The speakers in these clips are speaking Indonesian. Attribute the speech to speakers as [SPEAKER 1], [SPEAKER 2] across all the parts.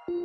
[SPEAKER 1] Assalamualaikum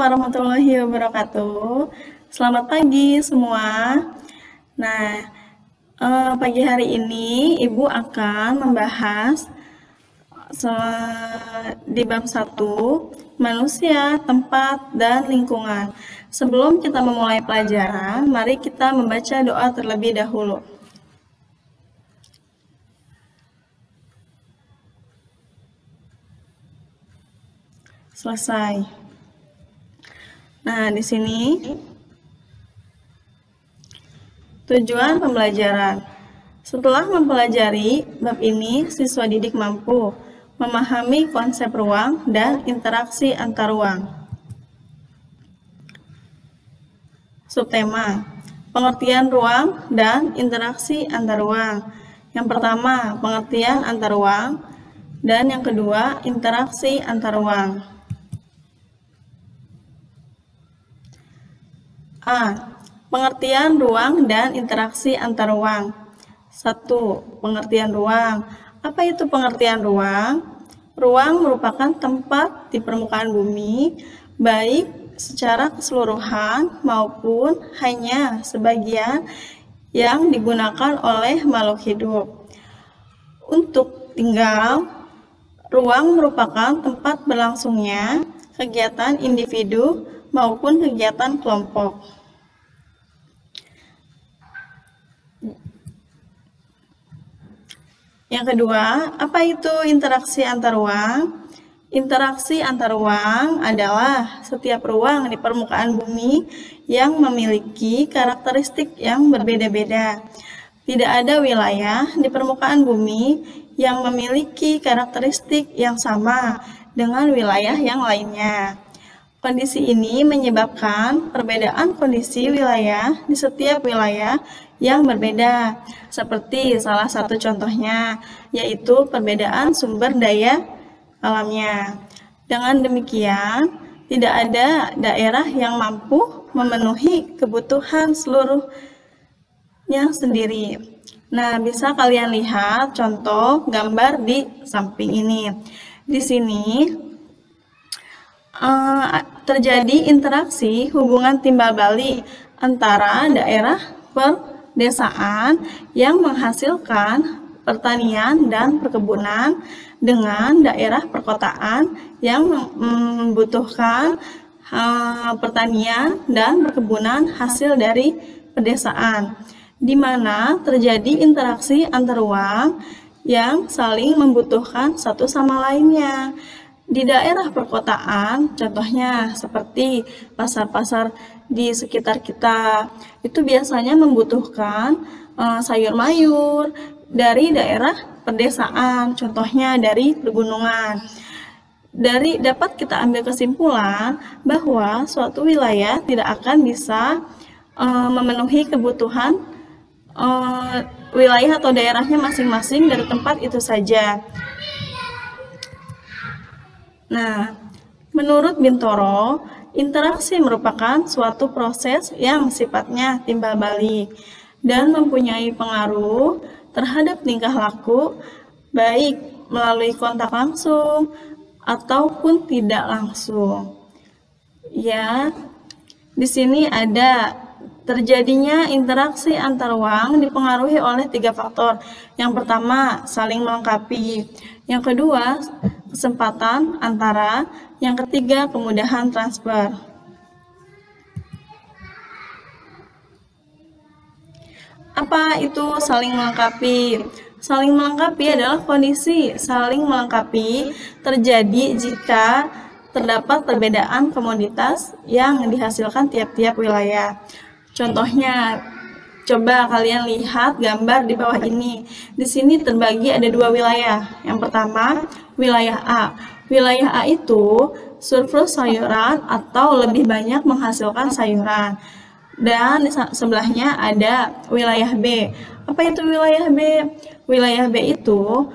[SPEAKER 1] warahmatullahi wabarakatuh. Selamat pagi semua. Nah, pagi hari ini Ibu akan membahas di bab 1, manusia, tempat, dan lingkungan. Sebelum kita memulai pelajaran, mari kita membaca doa terlebih dahulu. Selesai. Nah, di sini tujuan pembelajaran. Setelah mempelajari bab ini, siswa didik mampu memahami konsep ruang dan interaksi antar ruang. Subtema: pengertian ruang dan interaksi antar ruang. Yang pertama, pengertian antar ruang, dan yang kedua, interaksi antar ruang. A. Pengertian ruang dan interaksi antar ruang. 1. Pengertian ruang. Apa itu pengertian ruang? Ruang merupakan tempat di permukaan bumi, baik secara keseluruhan maupun hanya sebagian yang digunakan oleh makhluk hidup. Untuk tinggal, ruang merupakan tempat berlangsungnya kegiatan individu maupun kegiatan kelompok. Yang kedua, apa itu interaksi antar ruang? Interaksi antar ruang adalah setiap ruang di permukaan bumi yang memiliki karakteristik yang berbeda-beda. Tidak ada wilayah di permukaan bumi yang memiliki karakteristik yang sama dengan wilayah yang lainnya. Kondisi ini menyebabkan perbedaan kondisi wilayah di setiap wilayah yang berbeda, seperti salah satu contohnya, yaitu perbedaan sumber daya alamnya. Dengan demikian, tidak ada daerah yang mampu memenuhi kebutuhan seluruhnya sendiri. Nah, bisa kalian lihat contoh gambar di samping ini. Di sini terjadi interaksi hubungan timbal balik antara daerah perdesaan yang menghasilkan pertanian dan perkebunan dengan daerah perkotaan yang membutuhkan pertanian dan perkebunan hasil dari pedesaan, di mana terjadi interaksi antar ruang yang saling membutuhkan satu sama lainnya. Di daerah perkotaan, contohnya seperti pasar-pasar di sekitar kita, itu biasanya membutuhkan sayur mayur dari daerah pedesaan, contohnya dari pegunungan. Dapat kita ambil kesimpulan bahwa suatu wilayah tidak akan bisa memenuhi kebutuhan wilayah atau daerahnya masing-masing dari tempat itu saja. Nah, menurut Bintoro, interaksi merupakan suatu proses yang sifatnya timbal balik dan mempunyai pengaruh terhadap tingkah laku, baik melalui kontak langsung ataupun tidak langsung. Ya, di sini ada terjadinya interaksi antar ruang dipengaruhi oleh 3 faktor. Yang pertama, saling melengkapi. Yang kedua, kesempatan antara. Yang ketiga, kemudahan transfer. Apa itu saling melengkapi? Saling melengkapi adalah kondisi saling melengkapi terjadi jika terdapat perbedaan komoditas yang dihasilkan tiap-tiap wilayah. Contohnya, coba kalian lihat gambar di bawah ini. Di sini terbagi ada 2 wilayah. Yang pertama, wilayah A. Wilayah A itu surplus sayuran atau lebih banyak menghasilkan sayuran. Dan di sebelahnya ada wilayah B. Apa itu wilayah B? Wilayah B itu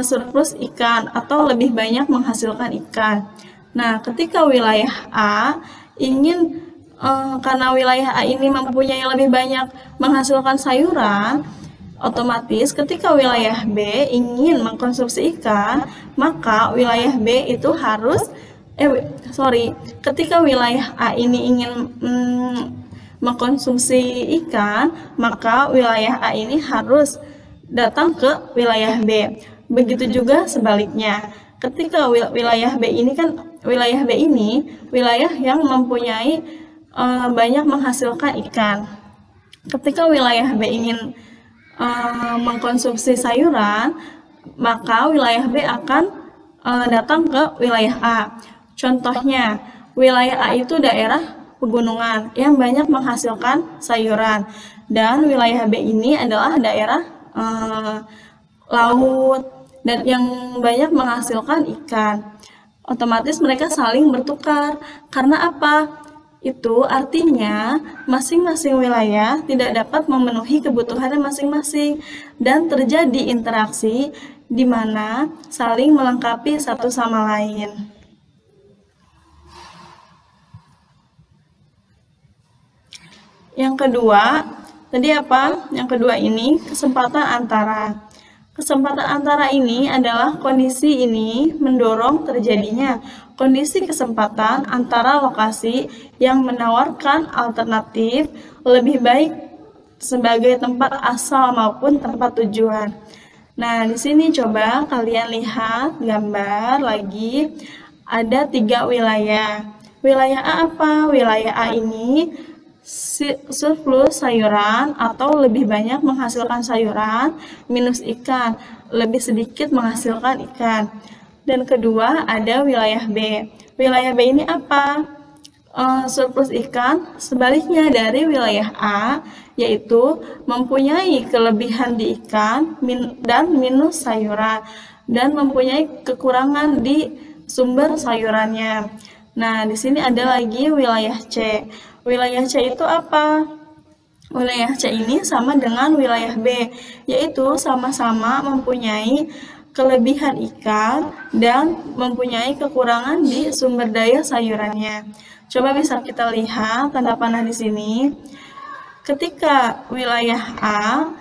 [SPEAKER 1] surplus ikan atau lebih banyak menghasilkan ikan. Nah, ketika wilayah A ingin karena wilayah A ini mempunyai lebih banyak menghasilkan sayuran, otomatis ketika wilayah B ingin mengkonsumsi ikan, maka wilayah B itu harus ketika wilayah A ini ingin mengkonsumsi ikan, maka wilayah A ini harus datang ke wilayah B. Begitu juga sebaliknya. Ketika wilayah B ini wilayah yang mempunyai banyak menghasilkan ikan. Ketika wilayah B ingin mengkonsumsi sayuran, maka wilayah B akan datang ke wilayah A. Contohnya, wilayah A itu daerah pegunungan yang banyak menghasilkan sayuran, dan wilayah B ini adalah daerah laut dan yang banyak menghasilkan ikan. Otomatis mereka saling bertukar. Karena apa? Itu artinya masing-masing wilayah tidak dapat memenuhi kebutuhannya masing-masing dan terjadi interaksi di mana saling melengkapi satu sama lain. Yang kedua, tadi apa? Yang kedua ini kesempatan antara. Kesempatan antara ini adalah kondisi ini mendorong terjadinya kondisi kesempatan antara lokasi yang menawarkan alternatif lebih baik sebagai tempat asal maupun tempat tujuan. Nah, di sini coba kalian lihat gambar lagi. Ada 3 wilayah. Wilayah A apa? Wilayah A ini surplus sayuran atau lebih banyak menghasilkan sayuran minus ikan, lebih sedikit menghasilkan ikan. Dan kedua ada wilayah B. Wilayah B ini apa? Surplus ikan, sebaliknya dari wilayah A, yaitu mempunyai kelebihan di ikan dan minus sayuran, dan mempunyai kekurangan di sumber sayurannya. Nah, di sini ada lagi wilayah C. Wilayah C itu apa? Wilayah C ini sama dengan wilayah B, yaitu sama-sama mempunyai kelebihan ikan dan mempunyai kekurangan di sumber daya sayurannya. Coba bisa kita lihat tanda panah di sini. Ketika wilayah A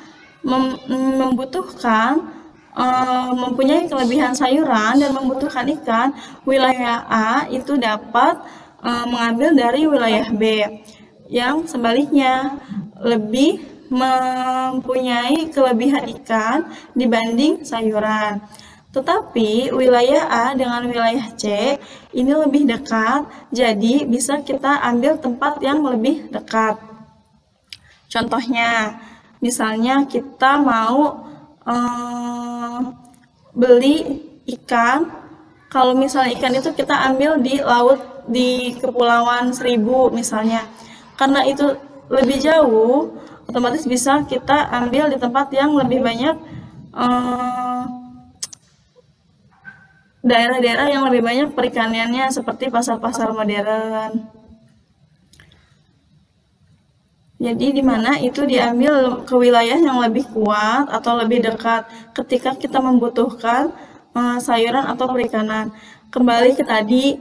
[SPEAKER 1] mempunyai kelebihan sayuran dan membutuhkan ikan, wilayah A itu dapat mengambil dari wilayah B yang sebaliknya lebih mempunyai kelebihan ikan dibanding sayuran. Tetapi wilayah A dengan wilayah C ini lebih dekat, jadi bisa kita ambil tempat yang lebih dekat. Contohnya, misalnya kita mau beli ikan. Kalau misalnya ikan itu kita ambil di laut di Kepulauan Seribu misalnya, karena itu lebih jauh, otomatis bisa kita ambil di tempat yang lebih banyak daerah-daerah yang lebih banyak perikanannya seperti pasar-pasar modern. Jadi di mana itu diambil ke wilayah yang lebih kuat atau lebih dekat ketika kita membutuhkan sayuran atau perikanan. Kembali ke tadi,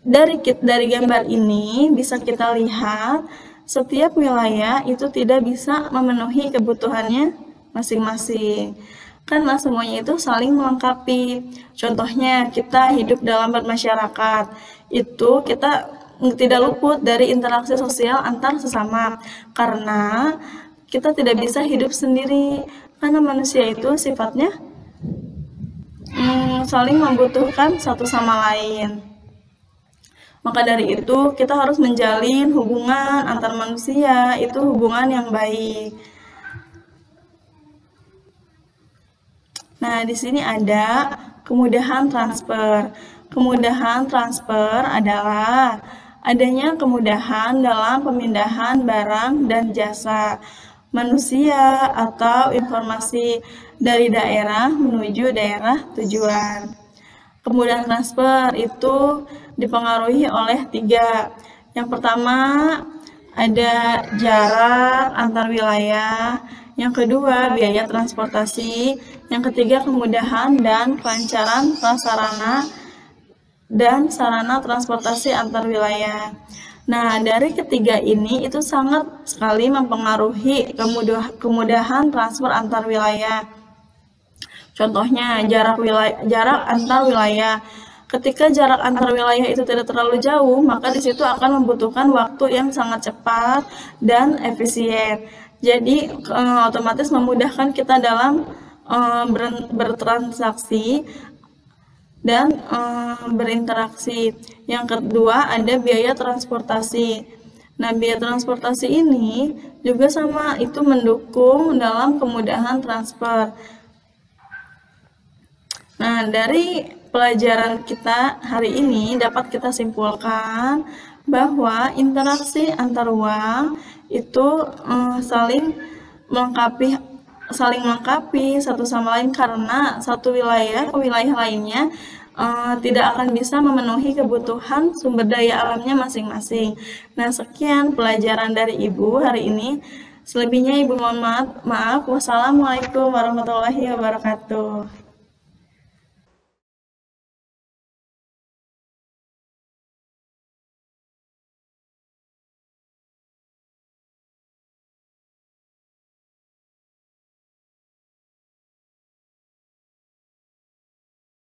[SPEAKER 1] dari gambar ini bisa kita lihat setiap wilayah itu tidak bisa memenuhi kebutuhannya masing-masing, karena semuanya itu saling melengkapi. Contohnya, kita hidup dalam bermasyarakat, itu kita tidak luput dari interaksi sosial antar sesama, karena kita tidak bisa hidup sendiri, karena manusia itu sifatnya saling membutuhkan satu sama lain. Maka dari itu, kita harus menjalin hubungan antar manusia, itu hubungan yang baik. Nah, di sini ada kemudahan transfer. Kemudahan transfer adalah adanya kemudahan dalam pemindahan barang dan jasa, manusia, atau informasi dari daerah menuju daerah tujuan. Kemudahan transfer itu dipengaruhi oleh 3. Yang pertama, ada jarak antar wilayah. Yang kedua, biaya transportasi. Yang ketiga, kemudahan dan kelancaran prasarana dan sarana transportasi antar wilayah. Nah, dari ketiga ini itu sangat sekali mempengaruhi kemudahan transfer antar wilayah. Contohnya, jarak antar wilayah. Ketika jarak antar wilayah itu tidak terlalu jauh, maka di situ akan membutuhkan waktu yang sangat cepat dan efisien. Jadi, otomatis memudahkan kita dalam bertransaksi dan berinteraksi. Yang kedua ada biaya transportasi. Nah, biaya transportasi ini juga sama, itu mendukung dalam kemudahan transfer. Nah, dari pelajaran kita hari ini dapat kita simpulkan bahwa interaksi antar uang itu saling melengkapi satu sama lain, karena satu wilayah ke wilayah lainnya tidak akan bisa memenuhi kebutuhan sumber daya alamnya masing-masing. Nah, sekian pelajaran dari Ibu hari ini. Selebihnya Ibu mohon maaf. Wassalamualaikum warahmatullahi wabarakatuh.